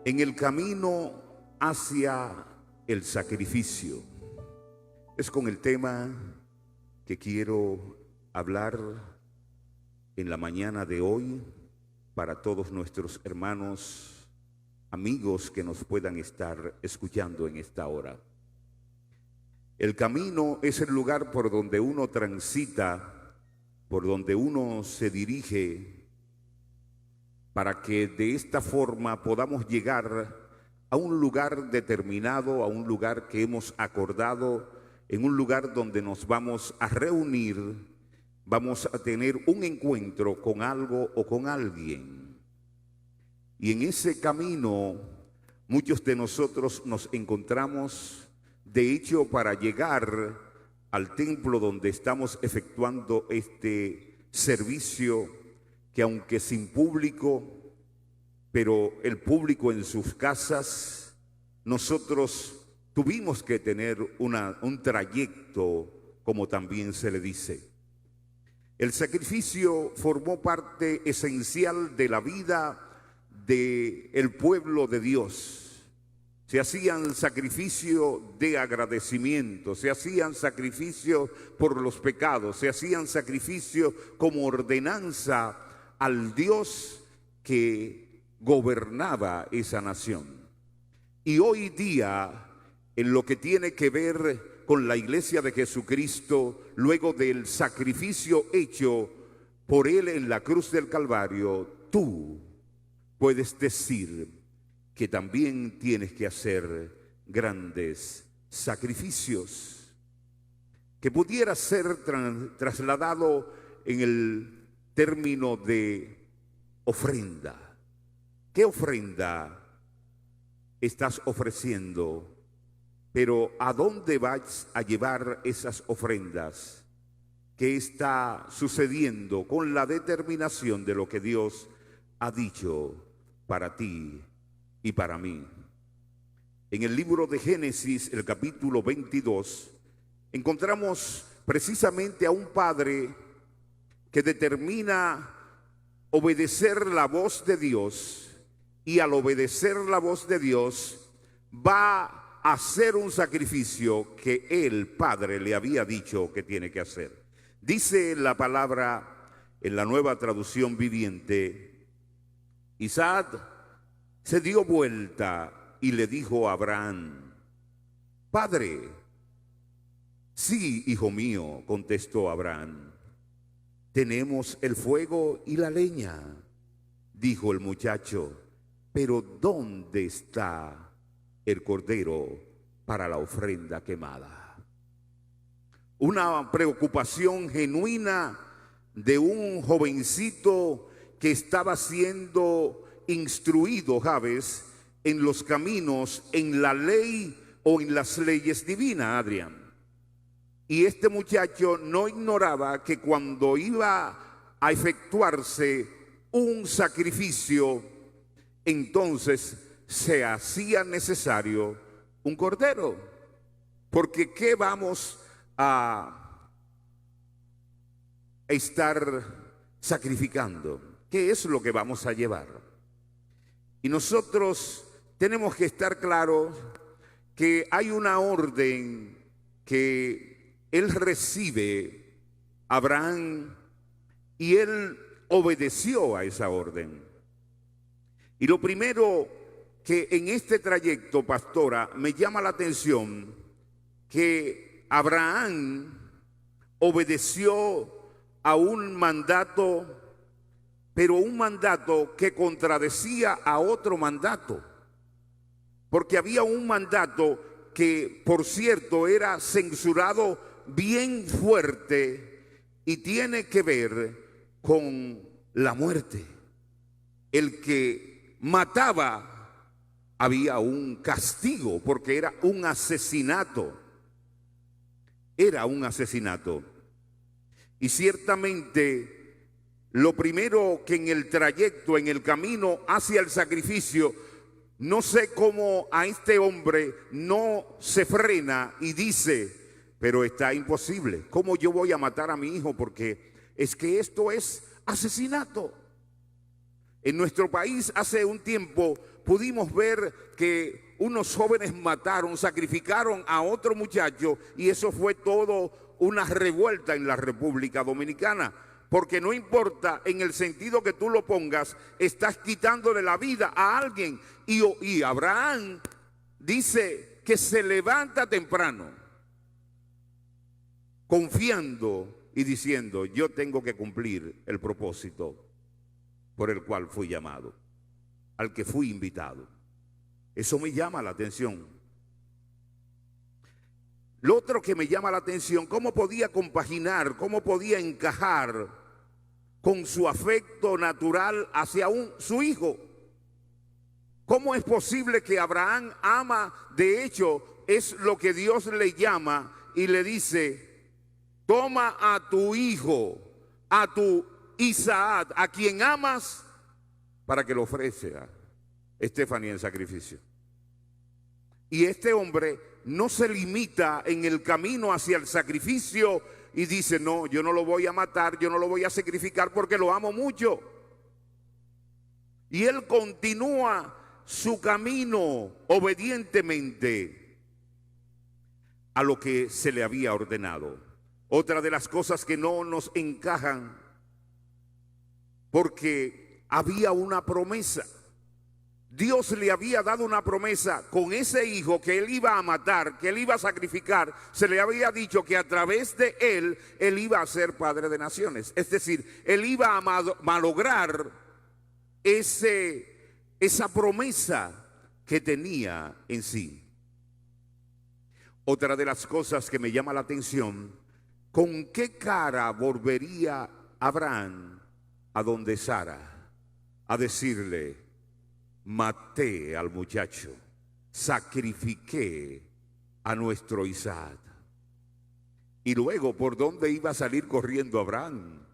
En el camino hacia el sacrificio. Es con el tema que quiero hablar en la mañana de hoy para todos nuestros hermanos, amigos que nos puedan estar escuchando en esta hora. El camino es el lugar por donde uno transita, por donde uno se dirige, para que de esta forma podamos llegar a un lugar determinado, a un lugar que hemos acordado, en un lugar donde nos vamos a reunir, vamos a tener un encuentro con algo o con alguien. Y en ese camino muchos de nosotros nos encontramos, de hecho, para llegar al templo donde estamos efectuando este servicio, que aunque sin público, pero el público en sus casas, nosotros tuvimos que tener un trayecto, como también se le dice. El sacrificio formó parte esencial de la vida del pueblo de Dios. Se hacían sacrificios de agradecimiento, se hacían sacrificios por los pecados, se hacían sacrificios como ordenanza al Dios que gobernaba esa nación. Y hoy día, en lo que tiene que ver con la iglesia de Jesucristo, luego del sacrificio hecho por Él en la cruz del Calvario, tú puedes decir que también tienes que hacer grandes sacrificios, que pudiera ser trasladado en el término de ofrenda. ¿Qué ofrenda estás ofreciendo? Pero ¿a dónde vas a llevar esas ofrendas? ¿Qué está sucediendo con la determinación de lo que Dios ha dicho para ti y para mí? En el libro de Génesis, el capítulo 22, encontramos precisamente a un padre que determina obedecer la voz de Dios, y al obedecer la voz de Dios va a hacer un sacrificio que el Padre le había dicho que tiene que hacer. Dice la palabra en la Nueva Traducción Viviente: Isaac se dio vuelta y le dijo a Abraham: Padre. Sí, hijo mío, contestó Abraham. Tenemos el fuego y la leña, dijo el muchacho, pero ¿dónde está el cordero para la ofrenda quemada? Una preocupación genuina de un jovencito que estaba siendo instruido, ¿sabes?, en los caminos, en la ley o en las leyes divinas, Adrián. Y este muchacho no ignoraba que cuando iba a efectuarse un sacrificio, entonces se hacía necesario un cordero. Porque ¿qué vamos a estar sacrificando? ¿Qué es lo que vamos a llevar? Y nosotros tenemos que estar claros que hay una orden que él recibe, Abraham, y él obedeció a esa orden. Y lo primero que en este trayecto, pastora, me llama la atención, que Abraham obedeció a un mandato, pero un mandato que contradecía a otro mandato. Porque había un mandato que, por cierto, era censurado bien fuerte y tiene que ver con la muerte. El que mataba, había un castigo porque era un asesinato. Era un asesinato. Y ciertamente lo primero que en el trayecto, en el camino hacia el sacrificio, no sé cómo a este hombre no se frena y dice: pero está imposible. ¿Cómo yo voy a matar a mi hijo? Porque es que esto es asesinato. En nuestro país hace un tiempo pudimos ver que unos jóvenes sacrificaron a otro muchacho, y eso fue todo una revuelta en la República Dominicana. Porque no importa en el sentido que tú lo pongas, estás quitándole la vida a alguien. Y Abraham dice que se levanta temprano, confiando y diciendo: yo tengo que cumplir el propósito por el cual fui llamado, al que fui invitado. Eso me llama la atención. Lo otro que me llama la atención, cómo podía compaginar, cómo podía encajar con su afecto natural hacia su hijo. ¿Cómo es posible que Abraham ama? De hecho, es lo que Dios le llama y le dice: toma a tu hijo, a tu Isaac, a quien amas, para que lo ofrezca Estefanía en sacrificio. Y este hombre no se limita en el camino hacia el sacrificio y dice: no, yo no lo voy a matar, yo no lo voy a sacrificar porque lo amo mucho. Y él continúa su camino obedientemente a lo que se le había ordenado. Otra de las cosas que no nos encajan, porque había una promesa. Dios le había dado una promesa con ese hijo que él iba a matar, que él iba a sacrificar. Se le había dicho que a través de él iba a ser padre de naciones. Es decir, él iba a malograr esa promesa que tenía en sí. Otra de las cosas que me llama la atención: ¿con qué cara volvería Abraham a donde Sara a decirle: maté al muchacho, sacrifiqué a nuestro Isaac? Y luego, ¿por dónde iba a salir corriendo Abraham?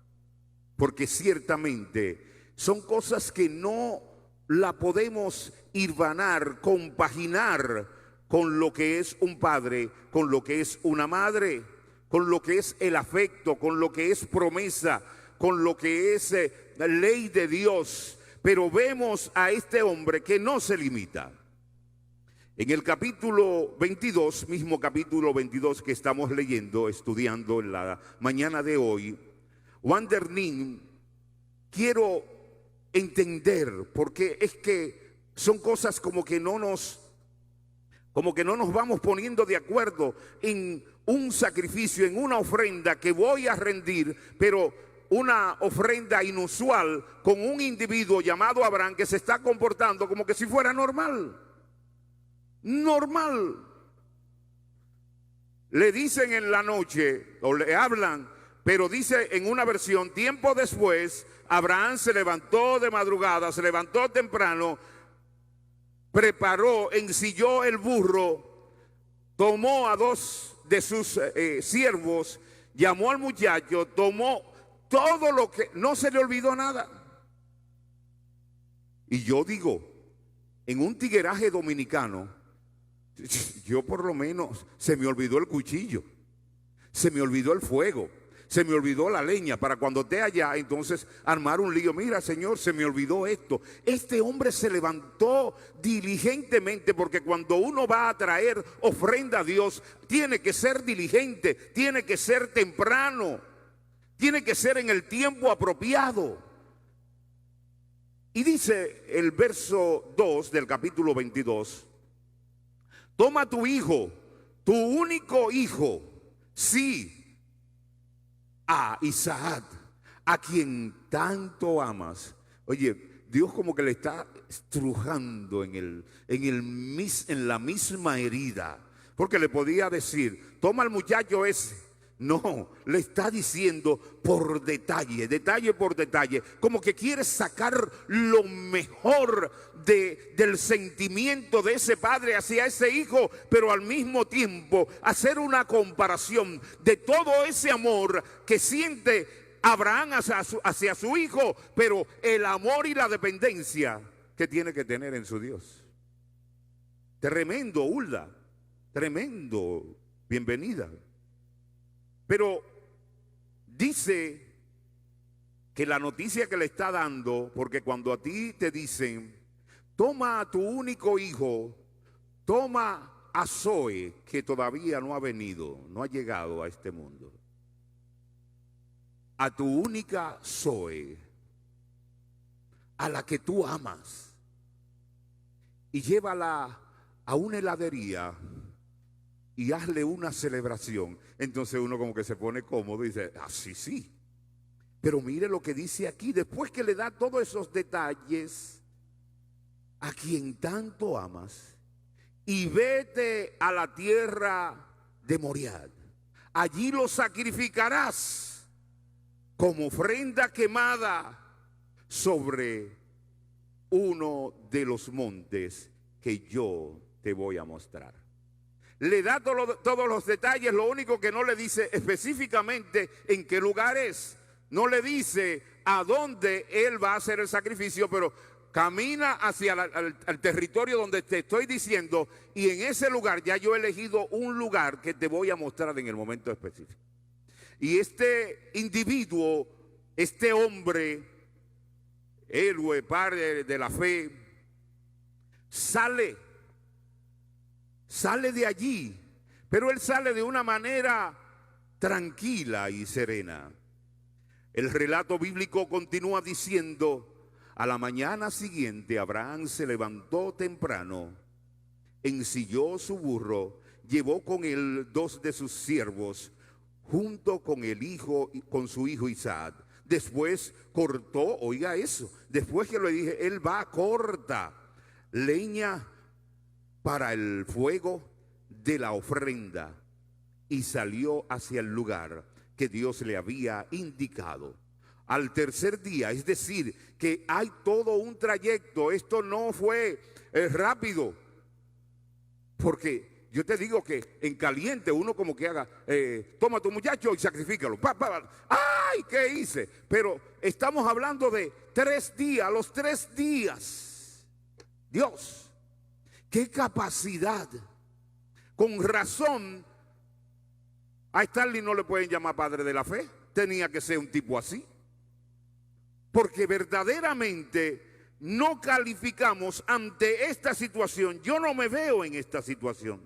Porque ciertamente son cosas que no la podemos hilvanar, compaginar con lo que es un padre, con lo que es una madre, con lo que es el afecto, con lo que es promesa, con lo que es la ley de Dios. Pero vemos a este hombre que no se limita. En el capítulo 22, mismo capítulo 22 que estamos leyendo, estudiando en la mañana de hoy, Wander Ning, quiero entender, porque es que son cosas como que no nos vamos poniendo de acuerdo en un sacrificio, en una ofrenda que voy a rendir, pero una ofrenda inusual con un individuo llamado Abraham que se está comportando como que si fuera normal. Normal. Le dicen en la noche, o le hablan, pero dice en una versión: tiempo después, Abraham se levantó de madrugada, se levantó temprano, preparó, ensilló el burro, tomó a dos de sus siervos, llamó al muchacho, tomó todo lo que, no se le olvidó nada. Y yo digo, en un tigueraje dominicano, yo por lo menos, se me olvidó el cuchillo, se me olvidó el fuego, se me olvidó la leña, para cuando esté allá, entonces armar un lío. Mira, Señor, se me olvidó esto. Este hombre se levantó diligentemente, porque cuando uno va a traer ofrenda a Dios, tiene que ser diligente, tiene que ser temprano, tiene que ser en el tiempo apropiado. Y dice el verso 2 del capítulo 22: toma a tu hijo, tu único hijo, sí, a Isaac, a quien tanto amas. Oye, Dios como que le está estrujando en la misma herida, porque le podía decir: toma al muchacho ese. No, le está diciendo por detalle, detalle por detalle, como que quiere sacar lo mejor del sentimiento de ese padre hacia ese hijo, pero al mismo tiempo hacer una comparación de todo ese amor que siente Abraham hacia su hijo, pero el amor y la dependencia que tiene que tener en su Dios. Tremendo, Hulda, tremendo, bienvenida. Pero dice que la noticia que le está dando, porque cuando a ti te dicen, toma a tu único hijo, toma a Zoe, que todavía no ha venido, no ha llegado a este mundo, a tu única Zoe, a la que tú amas, y llévala a una heladería y hazle una celebración. Entonces uno como que se pone cómodo y dice, ah, sí, sí. Pero mire lo que dice aquí, después que le da todos esos detalles, a quien tanto amas, y vete a la tierra de Moriah. Allí lo sacrificarás como ofrenda quemada sobre uno de los montes que yo te voy a mostrar. Le da todos los detalles, lo único que no le dice específicamente en qué lugar es. No le dice a dónde él va a hacer el sacrificio, pero camina hacia el territorio donde te estoy diciendo, y en ese lugar ya yo he elegido un lugar que te voy a mostrar en el momento específico. Y este individuo, este hombre, héroe, padre de la fe, sale de allí, pero él sale de una manera tranquila y serena. El relato bíblico continúa diciendo, a la mañana siguiente Abraham se levantó temprano, ensilló su burro, llevó con él 2 de sus siervos, junto con su hijo Isaac. Después cortó, oiga eso, después que le dije, él va, corta leña para el fuego de la ofrenda y salió hacia el lugar que Dios le había indicado. Al tercer día, es decir, que hay todo un trayecto, esto no fue rápido, porque yo te digo que en caliente uno como que haga, toma a tu muchacho y sacrifícalo. ¡Ay, qué hice! Pero estamos hablando de 3 días, los 3 días. Dios, qué capacidad. Con razón, a Stanley no le pueden llamar padre de la fe. Tenía que ser un tipo así. Porque verdaderamente no calificamos ante esta situación. Yo no me veo en esta situación.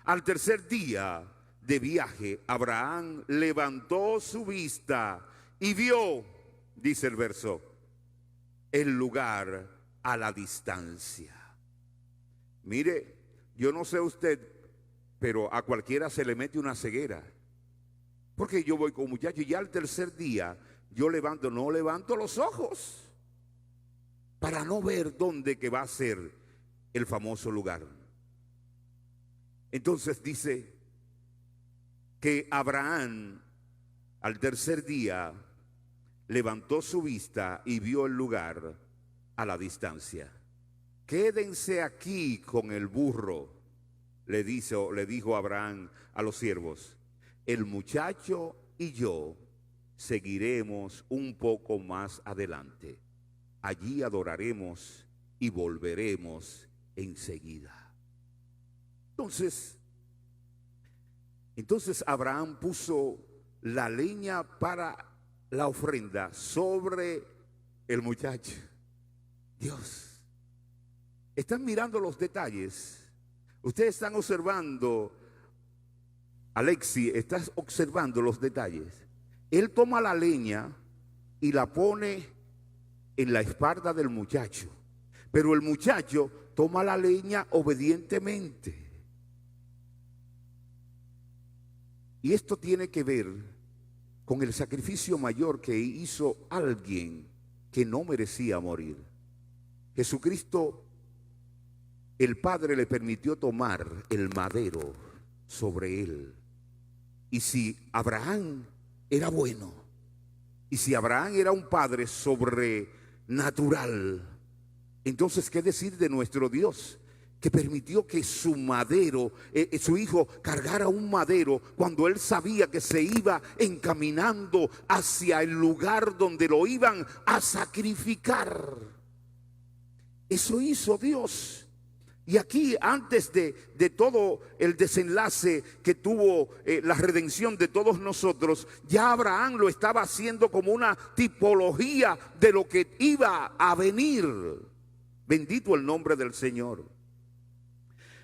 Al tercer día de viaje, Abraham levantó su vista y vio, dice el verso, el lugar a la distancia. Mire, yo no sé usted, pero a cualquiera se le mete una ceguera. Porque yo voy con muchachos y ya al tercer día yo no levanto los ojos para no ver dónde que va a ser el famoso lugar. Entonces dice que Abraham al tercer día levantó su vista y vio el lugar a la distancia. Quédense aquí con el burro, le dijo Abraham a los siervos. El muchacho y yo seguiremos un poco más adelante. Allí adoraremos y volveremos enseguida. Entonces Abraham puso la leña para la ofrenda sobre el muchacho. Dios, están mirando los detalles. Ustedes están observando, Alexi, estás observando los detalles. Él toma la leña y la pone en la espalda del muchacho, pero el muchacho toma la leña obedientemente. Y esto tiene que ver con el sacrificio mayor que hizo alguien que no merecía morir. Jesucristo, el Padre le permitió tomar el madero sobre él. Y si Abraham era bueno, y si Abraham era un padre sobrenatural, entonces ¿qué decir de nuestro Dios? Que permitió que su madero, su hijo cargara un madero cuando él sabía que se iba encaminando hacia el lugar donde lo iban a sacrificar. Eso hizo Dios. Y aquí, antes de todo el desenlace que tuvo la redención de todos nosotros, ya Abraham lo estaba haciendo como una tipología de lo que iba a venir. Bendito el nombre del Señor.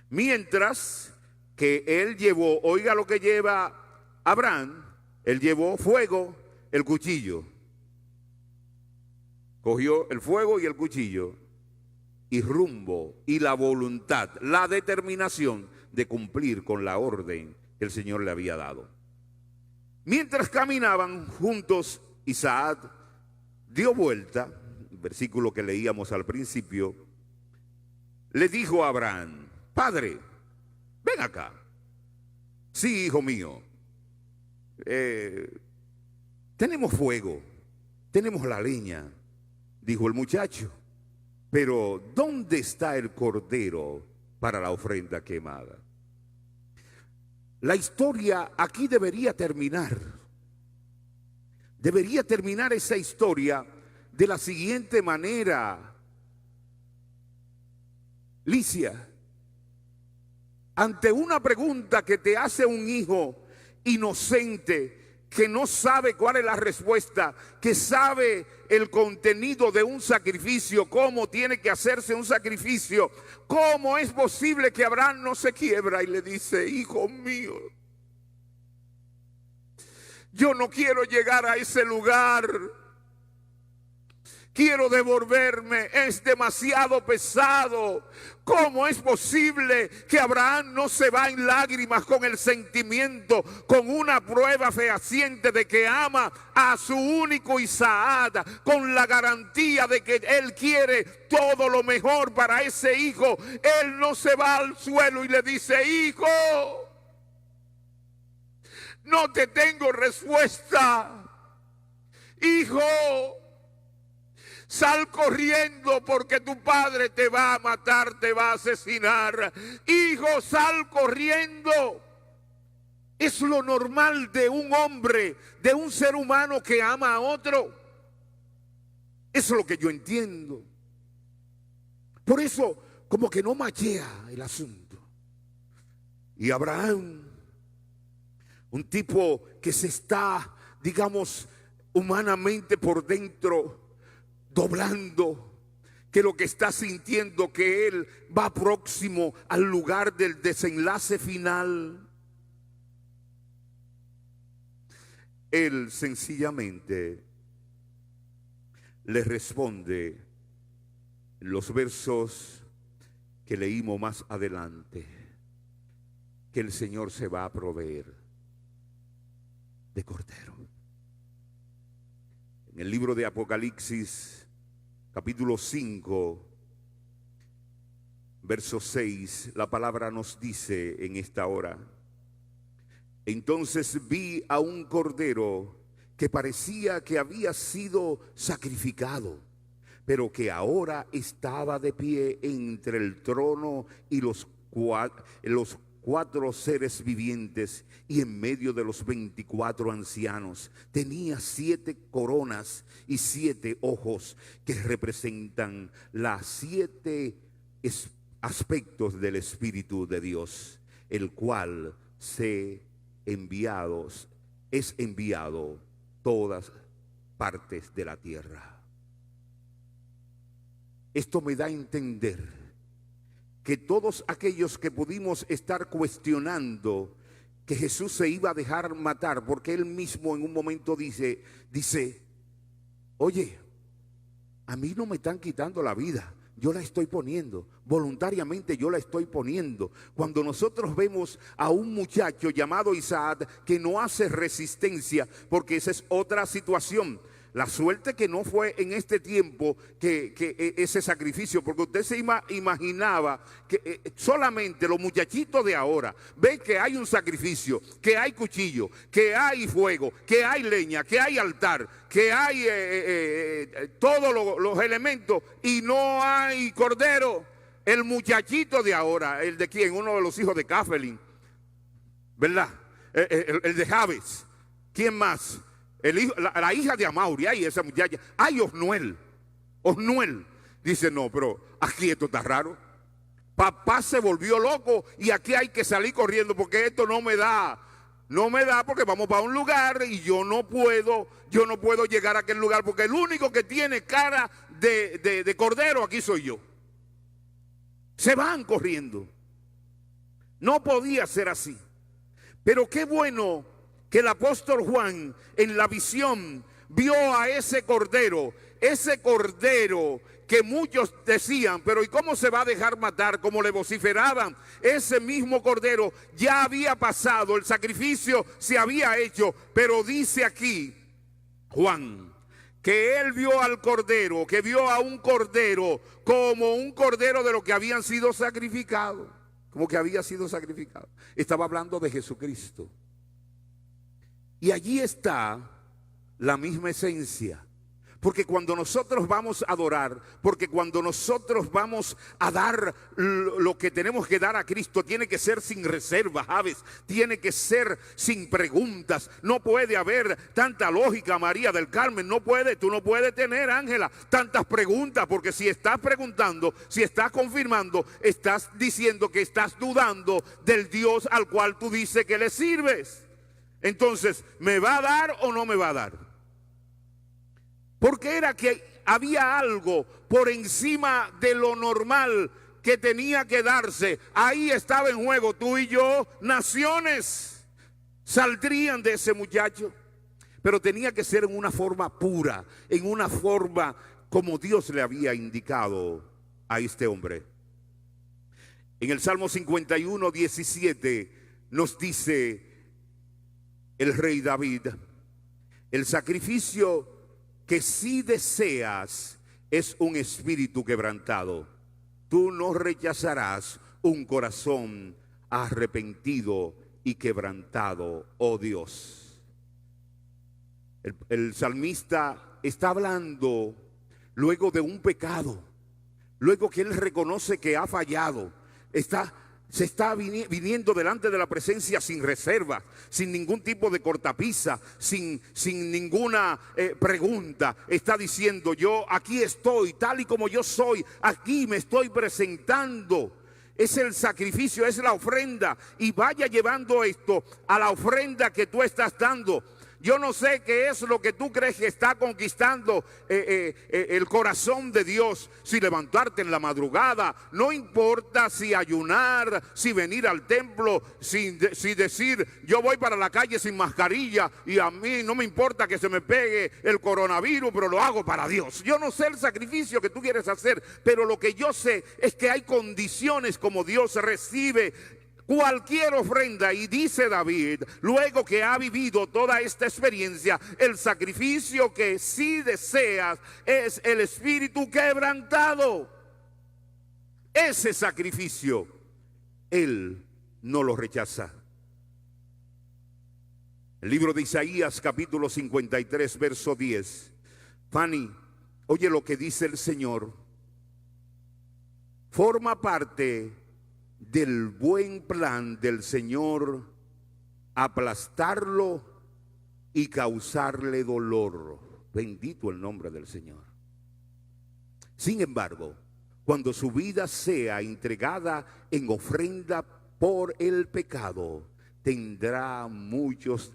Mientras que él llevó, oiga lo que lleva Abraham, él llevó fuego, el cuchillo. Cogió el fuego y el cuchillo. Y rumbo y la voluntad, la determinación de cumplir con la orden que el Señor le había dado. Mientras caminaban juntos, Isaac dio vuelta, el versículo que leíamos al principio, le dijo a Abraham: Padre, ven acá. Sí, hijo mío, tenemos fuego, tenemos la leña, dijo el muchacho. Pero ¿dónde está el cordero para la ofrenda quemada? La historia aquí debería terminar. Debería terminar esa historia de la siguiente manera. Licia, ante una pregunta que te hace un hijo inocente, que no sabe cuál es la respuesta, que sabe el contenido de un sacrificio, cómo tiene que hacerse un sacrificio, ¿cómo es posible que Abraham no se quiebra y le dice: hijo mío, yo no quiero llegar a ese lugar, quiero devolverme, es demasiado pesado? ¿Cómo es posible que Abraham no se va en lágrimas con el sentimiento, con una prueba fehaciente de que ama a su único Isaac, con la garantía de que él quiere todo lo mejor para ese hijo? Él no se va al suelo y le dice: hijo, no te tengo respuesta. Hijo, sal corriendo porque tu padre te va a matar, te va a asesinar. Hijo, sal corriendo. Es lo normal de un hombre, de un ser humano que ama a otro. Eso es lo que yo entiendo. Por eso, como que no machea el asunto. Y Abraham, un tipo que se está, digamos, humanamente por dentro doblando, que lo que está sintiendo que él va próximo al lugar del desenlace final, él sencillamente le responde los versos que leímos más adelante, que el Señor se va a proveer de cordero. En el libro de Apocalipsis, capítulo 5, verso 6, la palabra nos dice en esta hora: entonces vi a un cordero que parecía que había sido sacrificado, pero que ahora estaba de pie entre el trono y los cuatro seres vivientes, y en medio de los 24 ancianos. Tenía 7 coronas y 7 ojos, que representan las 7 aspectos del Espíritu de Dios, el cual es enviado todas partes de la tierra. Esto me da a entender que todos aquellos que pudimos estar cuestionando que Jesús se iba a dejar matar, porque él mismo en un momento dice, oye, a mí no me están quitando la vida, yo la estoy poniendo, voluntariamente yo la estoy poniendo. Cuando nosotros vemos a un muchacho llamado Isaac que no hace resistencia, porque esa es otra situación. La suerte que no fue en este tiempo que ese sacrificio, porque usted se imaginaba que solamente los muchachitos de ahora ven que hay un sacrificio, que hay cuchillo, que hay fuego, que hay leña, que hay altar, que hay todos los elementos y no hay cordero. El muchachito de ahora, el de quién, uno de los hijos de Cafelin, ¿verdad? El de Javes, ¿quién más? La hija de Amauri, ay, esa muchacha, ay, Osnuel, dice, no, pero aquí esto está raro. Papá se volvió loco y aquí hay que salir corriendo porque esto no me da. No me da porque vamos para un lugar y yo no puedo llegar a aquel lugar porque el único que tiene cara de cordero aquí soy yo. Se van corriendo. No podía ser así. Pero qué bueno que el apóstol Juan en la visión vio a ese cordero que muchos decían, pero ¿y cómo se va a dejar matar? Como le vociferaban, ese mismo cordero ya había pasado, el sacrificio se había hecho, pero dice aquí Juan que él vio al cordero, que vio a un cordero como un cordero de lo que habían sido sacrificados, como que había sido sacrificado. Estaba hablando de Jesucristo. Y allí está la misma esencia. Porque cuando nosotros vamos a adorar, porque cuando nosotros vamos a dar lo que tenemos que dar a Cristo, tiene que ser sin reservas, ¿sabes? Tiene que ser sin preguntas. No puede haber tanta lógica, María del Carmen. Tú no puedes tener, Ángela, tantas preguntas. Porque si estás preguntando, si estás confirmando, estás diciendo que estás dudando del Dios al cual tú dices que le sirves. Entonces, ¿me va a dar o no me va a dar? Porque era que había algo por encima de lo normal que tenía que darse. Ahí estaba en juego. Tú y yo, naciones saldrían de ese muchacho. Pero tenía que ser en una forma pura, en una forma como Dios le había indicado a este hombre. En el Salmo 51, 17 nos dice el rey David: el sacrificio que si deseas es un espíritu quebrantado. Tú no rechazarás un corazón arrepentido y quebrantado, oh Dios. El salmista está hablando luego de un pecado, luego que él reconoce que ha fallado, se está viniendo delante de la presencia sin reserva, sin ningún tipo de cortapisa, sin ninguna pregunta. Está diciendo: yo aquí estoy, tal y como yo soy, aquí me estoy presentando. Es el sacrificio, es la ofrenda. Y vaya llevando esto a la ofrenda que tú estás dando. Yo no sé qué es lo que tú crees que está conquistando el corazón de Dios. Si levantarte en la madrugada, no importa si ayunar, si venir al templo, si decir yo voy para la calle sin mascarilla y a mí no me importa que se me pegue el coronavirus, pero lo hago para Dios. Yo no sé el sacrificio que tú quieres hacer, pero lo que yo sé es que hay condiciones como Dios recibe cualquier ofrenda. Y dice David, luego que ha vivido toda esta experiencia, el sacrificio que si deseas es el espíritu quebrantado. Ese sacrificio él no lo rechaza. El libro de Isaías capítulo 53 verso 10. Fanny, oye lo que dice el Señor. Forma parte del buen plan del Señor aplastarlo y causarle dolor. Bendito el nombre del Señor. Sin embargo, cuando su vida sea entregada en ofrenda por el pecado, tendrá muchos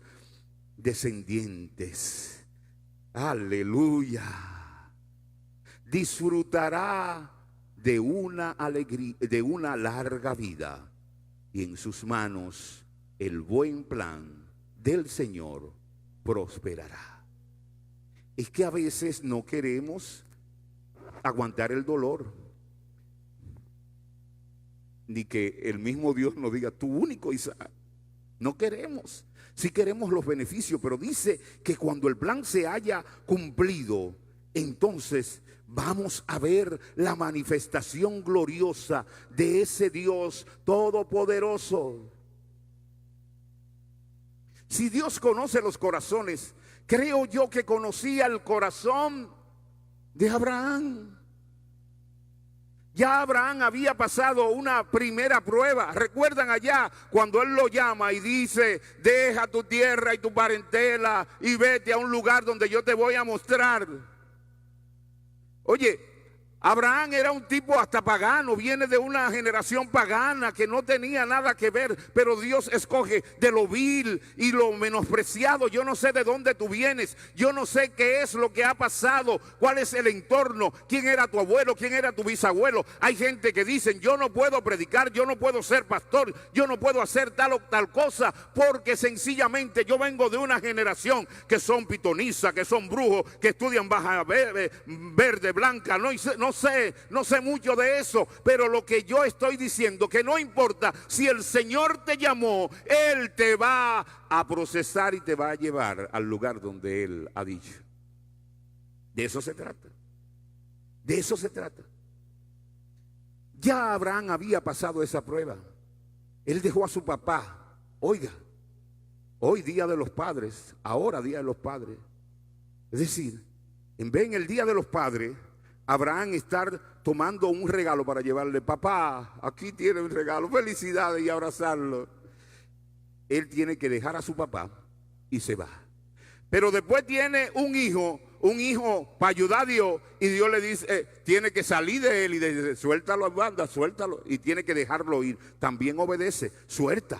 descendientes. Aleluya. Disfrutará de una alegría, de una larga vida, y en sus manos el buen plan del Señor prosperará. Es que a veces no queremos aguantar el dolor, ni que el mismo Dios nos diga tu único Isaac. No queremos. Sí queremos los beneficios, pero dice que cuando el plan se haya cumplido, entonces vamos a ver la manifestación gloriosa de ese Dios todopoderoso. Si Dios conoce los corazones, creo yo que conocía el corazón de Abraham. Ya Abraham había pasado una primera prueba. ¿Recuerdan allá cuando él lo llama y dice: deja tu tierra y tu parentela y vete a un lugar donde yo te voy a mostrar? Oye, Abraham era un tipo hasta pagano, viene de una generación pagana que no tenía nada que ver, pero Dios escoge de lo vil y lo menospreciado. Yo no sé de dónde tú vienes, yo no sé qué es lo que ha pasado, cuál es el entorno, quién era tu abuelo, quién era tu bisabuelo. Hay gente que dicen, yo no puedo predicar, yo no puedo ser pastor, yo no puedo hacer tal o tal cosa, porque sencillamente yo vengo de una generación que son pitonizas, que son brujos, que estudian baja verde, blanca, no sé mucho de eso, pero lo que yo estoy diciendo, que no importa si el Señor te llamó, Él te va a procesar y te va a llevar al lugar donde Él ha dicho. De eso se trata. De eso se trata. Ya Abraham había pasado esa prueba. Él dejó a su papá. Oiga, hoy día de los padres, ahora día de los padres. Es decir, en vez en el día de los padres, Abraham estar tomando un regalo para llevarle, papá, aquí tiene un regalo, felicidades, y abrazarlo. Él tiene que dejar a su papá y se va. Pero después tiene un hijo para ayudar a Dios, y Dios le dice, tiene que salir de él y dice, suéltalo, banda, suéltalo, y tiene que dejarlo ir. También obedece, suelta.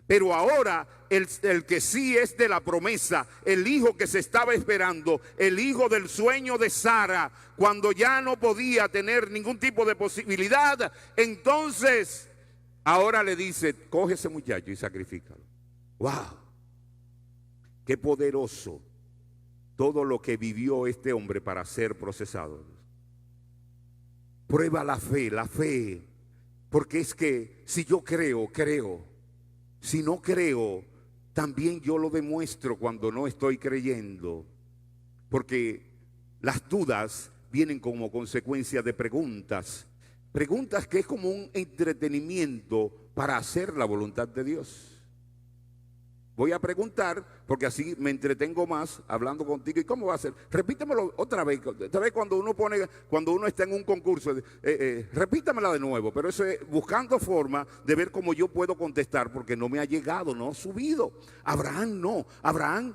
Pero ahora el que sí es de la promesa, el hijo que se estaba esperando, el hijo del sueño de Sara, cuando ya no podía tener ningún tipo de posibilidad, entonces ahora le dice, coge ese muchacho y sacrifícalo. ¡Wow! ¡Qué poderoso todo lo que vivió este hombre para ser procesado! Prueba la fe, porque es que si yo creo, creo. Si no creo, también yo lo demuestro cuando no estoy creyendo. Porque las dudas vienen como consecuencia de preguntas. Preguntas que es como un entretenimiento para hacer la voluntad de Dios. Voy a preguntar porque así me entretengo más hablando contigo. ¿Y cómo va a ser? Repítamelo otra vez. Otra vez cuando uno está en un concurso, repítamela de nuevo. Pero eso es buscando forma de ver cómo yo puedo contestar, porque no me ha llegado, no ha subido. Abraham no. Abraham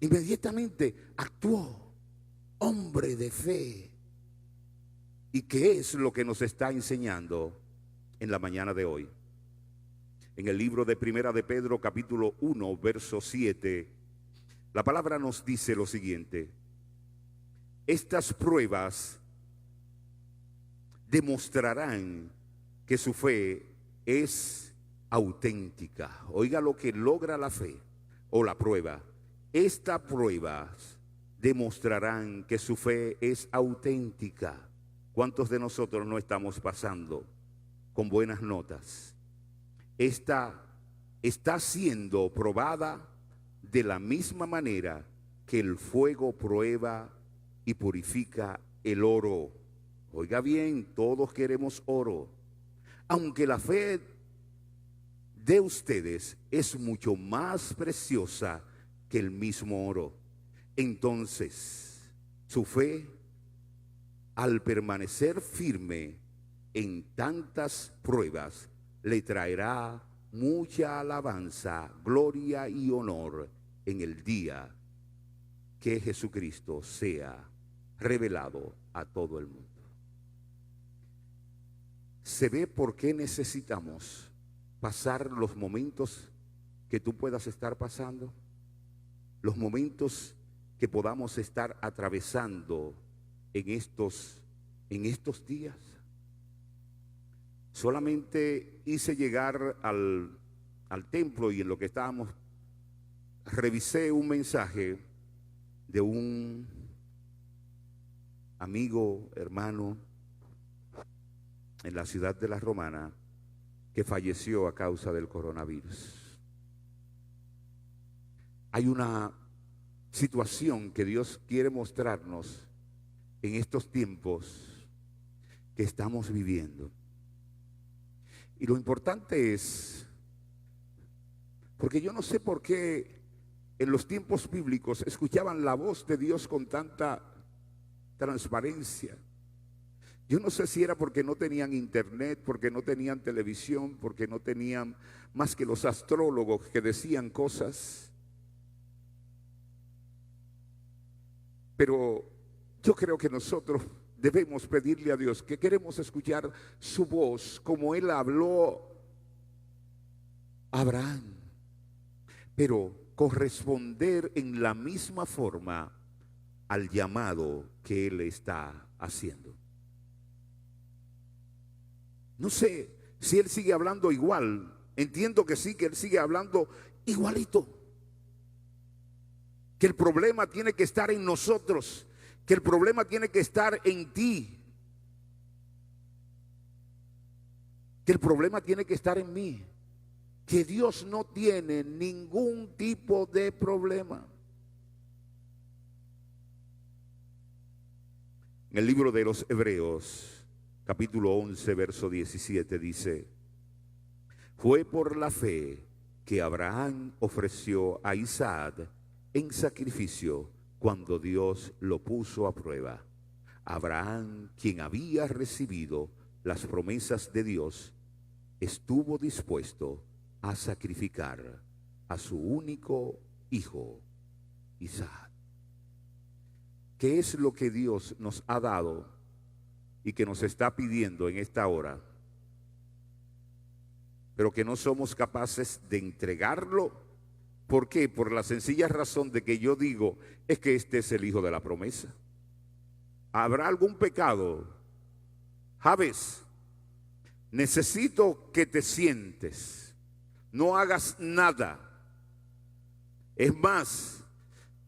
inmediatamente actuó. Hombre de fe. ¿Y qué es lo que nos está enseñando en la mañana de hoy? En el libro de Primera de Pedro, capítulo 1, verso 7, la palabra nos dice lo siguiente: estas pruebas demostrarán que su fe es auténtica. Oiga lo que logra la fe o la prueba. Estas pruebas demostrarán que su fe es auténtica. ¿Cuántos de nosotros no estamos pasando con buenas notas? Esta está siendo probada de la misma manera que el fuego prueba y purifica el oro. Oiga bien, todos queremos oro. Aunque la fe de ustedes es mucho más preciosa que el mismo oro, entonces su fe, al permanecer firme en tantas pruebas, le traerá mucha alabanza, gloria y honor en el día que Jesucristo sea revelado a todo el mundo. ¿Se ve por qué necesitamos pasar los momentos que tú puedas estar pasando? Los momentos que podamos estar atravesando en estos días. Solamente hice llegar al templo, y en lo que estábamos, revisé un mensaje de un amigo, hermano, en la ciudad de La Romana, que falleció a causa del coronavirus. Hay una situación que Dios quiere mostrarnos en estos tiempos que estamos viviendo. Y lo importante es, porque yo no sé por qué en los tiempos bíblicos escuchaban la voz de Dios con tanta transparencia. Yo no sé si era porque no tenían internet, porque no tenían televisión, porque no tenían más que los astrólogos que decían cosas. Pero yo creo que nosotros debemos pedirle a Dios que queremos escuchar su voz como Él habló a Abraham, pero corresponder en la misma forma al llamado que Él está haciendo. No sé si Él sigue hablando igual. Entiendo que sí, que Él sigue hablando igualito. Que el problema tiene que estar en nosotros, que el problema tiene que estar en ti, que el problema tiene que estar en mí, que Dios no tiene ningún tipo de problema. En el libro de los Hebreos, capítulo 11, verso 17 dice: fue por la fe que Abraham ofreció a Isaac en sacrificio cuando Dios lo puso a prueba. Abraham, quien había recibido las promesas de Dios, estuvo dispuesto a sacrificar a su único hijo, Isaac. ¿Qué es lo que Dios nos ha dado y que nos está pidiendo en esta hora, pero que no somos capaces de entregarlo? ¿Por qué? Por la sencilla razón de que yo digo, es que este es el hijo de la promesa. ¿Habrá algún pecado? Javes, necesito que te sientes, no hagas nada. Es más,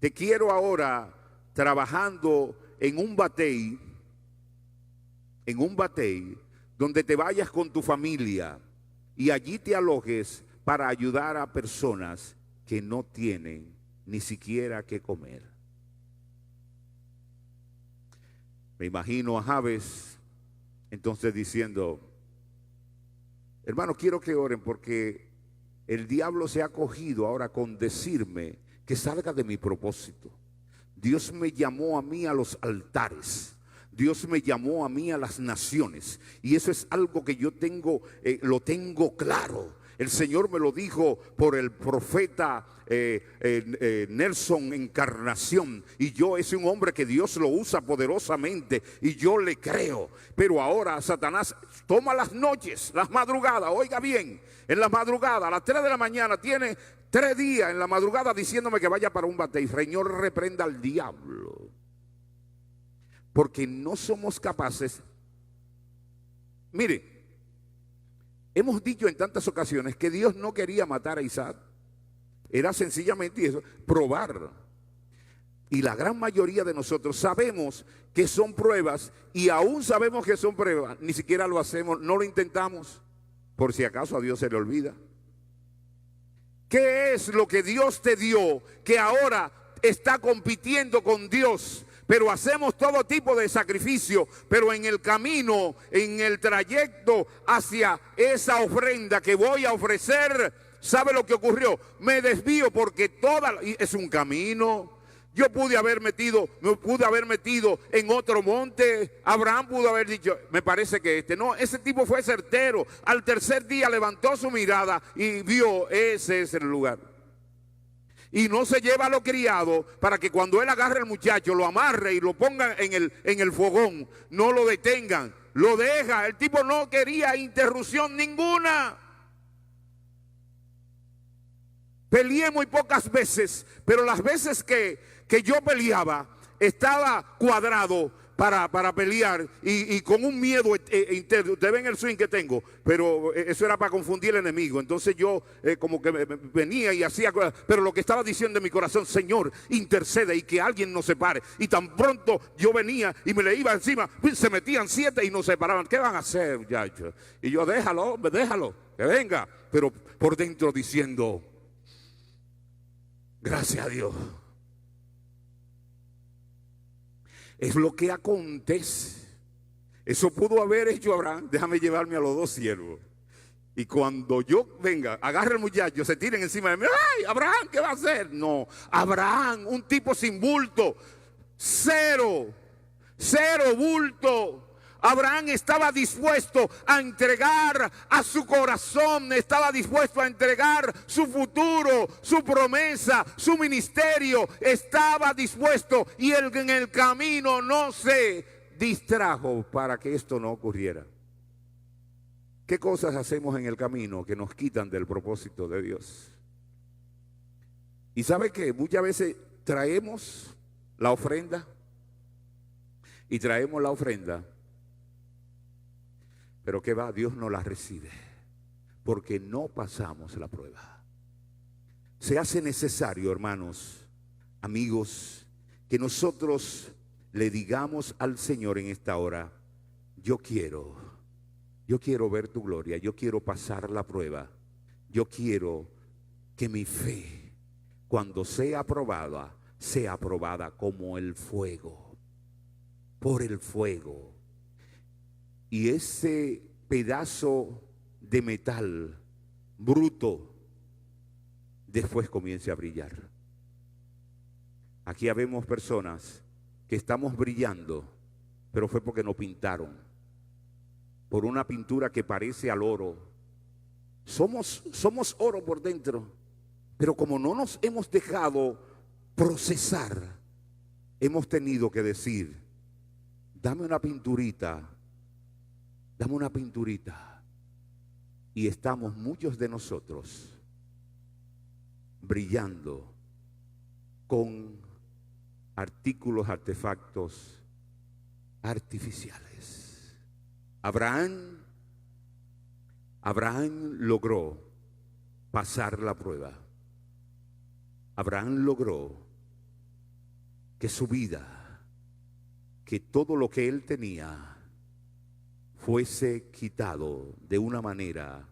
te quiero ahora trabajando en un batey donde te vayas con tu familia y allí te alojes para ayudar a personas que no tienen ni siquiera qué comer. Me imagino a Javes entonces diciendo: hermano, quiero que oren porque el diablo se ha cogido ahora con decirme que salga de mi propósito. Dios me llamó a mí a los altares. Dios me llamó a mí a las naciones. Y eso es algo que yo tengo, lo tengo claro. El Señor me lo dijo por el profeta Nelson Encarnación. Y yo, es un hombre que Dios lo usa poderosamente y yo le creo. Pero ahora Satanás toma las noches, las madrugadas, oiga bien, en la madrugada, a las 3 de la mañana, tiene 3 días en la madrugada diciéndome que vaya para un batey. Señor, reprenda al diablo. Porque no somos capaces. Mire, hemos dicho en tantas ocasiones que Dios no quería matar a Isaac. Era sencillamente eso, probar. Y la gran mayoría de nosotros sabemos que son pruebas, y aún sabemos que son pruebas, ni siquiera lo hacemos, no lo intentamos, por si acaso a Dios se le olvida. ¿Qué es lo que Dios te dio que ahora está compitiendo con Dios? Pero hacemos todo tipo de sacrificio, pero en el camino, en el trayecto hacia esa ofrenda que voy a ofrecer, ¿sabe lo que ocurrió? Me desvío porque es un camino. Yo me pude haber metido en otro monte. Abraham pudo haber dicho, me parece que no, ese tipo fue certero. Al tercer día levantó su mirada y vio, ese es el lugar. Y no se lleva a los criados para que cuando él agarre al muchacho, lo amarre y lo ponga en el fogón, no lo detengan, lo deja. El tipo no quería interrupción ninguna. Peleé muy pocas veces, pero las veces que yo peleaba, estaba cuadrado para pelear y con un miedo interno. Ustedes ven el swing que tengo, pero eso era para confundir al enemigo. Entonces yo como que venía y hacía, pero lo que estaba diciendo en mi corazón, Señor, intercede y que alguien nos separe. Y tan pronto yo venía y me le iba encima, se metían 7 y nos separaban. ¿Qué van a hacer, muchachos? Y yo, déjalo, hombre, déjalo, que venga. Pero por dentro diciendo, gracias a Dios. Es lo que acontece. Eso pudo haber hecho Abraham. Déjame llevarme a los 2 siervos. Y cuando yo venga, agarre el muchacho, se tiren encima de mí. ¡Ay, Abraham, qué va a hacer! No, Abraham, un tipo sin bulto. Cero bulto. Abraham estaba dispuesto a entregar a su corazón, estaba dispuesto a entregar su futuro, su promesa, su ministerio, estaba dispuesto. Y en el camino, no sé, distrajo para que esto no ocurriera? ¿Qué cosas hacemos en el camino que nos quitan del propósito de Dios? Y sabe que muchas veces traemos la ofrenda y traemos la ofrenda, pero ¿qué va? Dios no la recibe porque no pasamos la prueba. Se hace necesario, hermanos, amigos, que nosotros le digamos al Señor en esta hora: yo quiero ver tu gloria, yo quiero pasar la prueba, yo quiero que mi fe, cuando sea aprobada como el fuego, por el fuego. Y ese pedazo de metal bruto después comience a brillar. Aquí habemos personas que estamos brillando, pero fue porque nos pintaron por una pintura que parece al oro. Somos oro por dentro, pero como no nos hemos dejado procesar, hemos tenido que decir: dame una pinturita, dame una pinturita. Y estamos muchos de nosotros brillando con artefactos artificiales. Abraham logró pasar la prueba. Abraham logró que su vida, que todo lo que él tenía, fuese quitado de una manera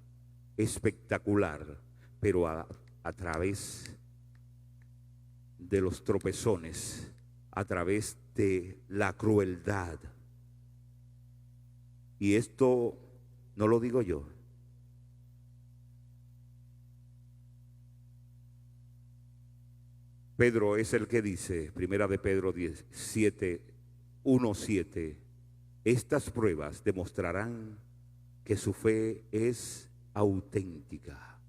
espectacular, pero a través de los tropezones, a través de la crueldad. Y esto no lo digo yo. Pedro es el que dice, primera de Pedro 1:7, estas pruebas demostrarán que su fe es auténtica.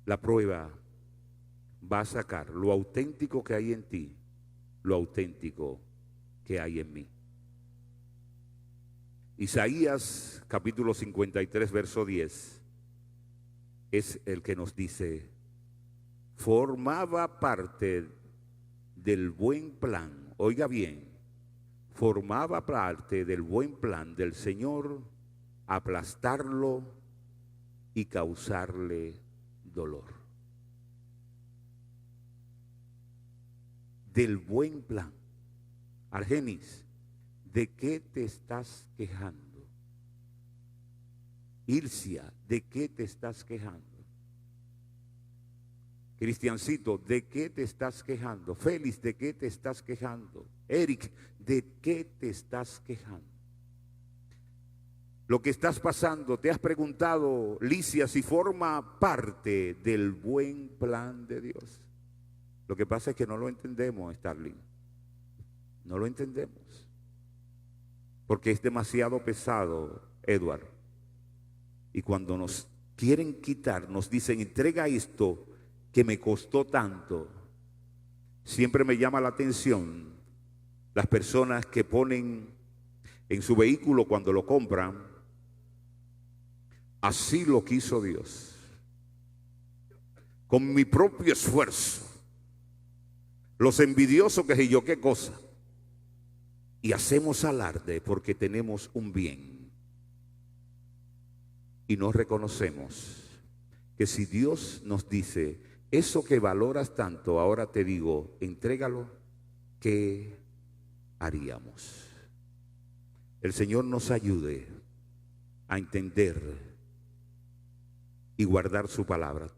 La prueba va a sacar lo auténtico que hay en ti, lo auténtico que hay en mí. Isaías capítulo 53, verso 10, es el que nos dice: formaba parte del buen plan, oiga bien, formaba parte del buen plan del Señor aplastarlo y causarle dolor. Del buen plan. Argenis, ¿de qué te estás quejando? Ircia, ¿de qué te estás quejando? Cristiancito, ¿de qué te estás quejando? Félix, ¿de qué te estás quejando? Eric, ¿de qué te estás quejando? Lo que estás pasando, ¿te has preguntado, Licia, si forma parte del buen plan de Dios? Lo que pasa es que no lo entendemos, Starling. No lo entendemos. Porque es demasiado pesado, Edward. Y cuando nos quieren quitar, nos dicen, entrega esto que me costó tanto. Siempre me llama la atención las personas que ponen en su vehículo cuando lo compran: así lo quiso Dios, con mi propio esfuerzo, los envidiosos que sé yo qué cosa, y hacemos alarde porque tenemos un bien y no reconocemos que si Dios nos dice: eso que valoras tanto, ahora te digo, entrégalo, ¿qué haríamos? El Señor nos ayude a entender y guardar su palabra.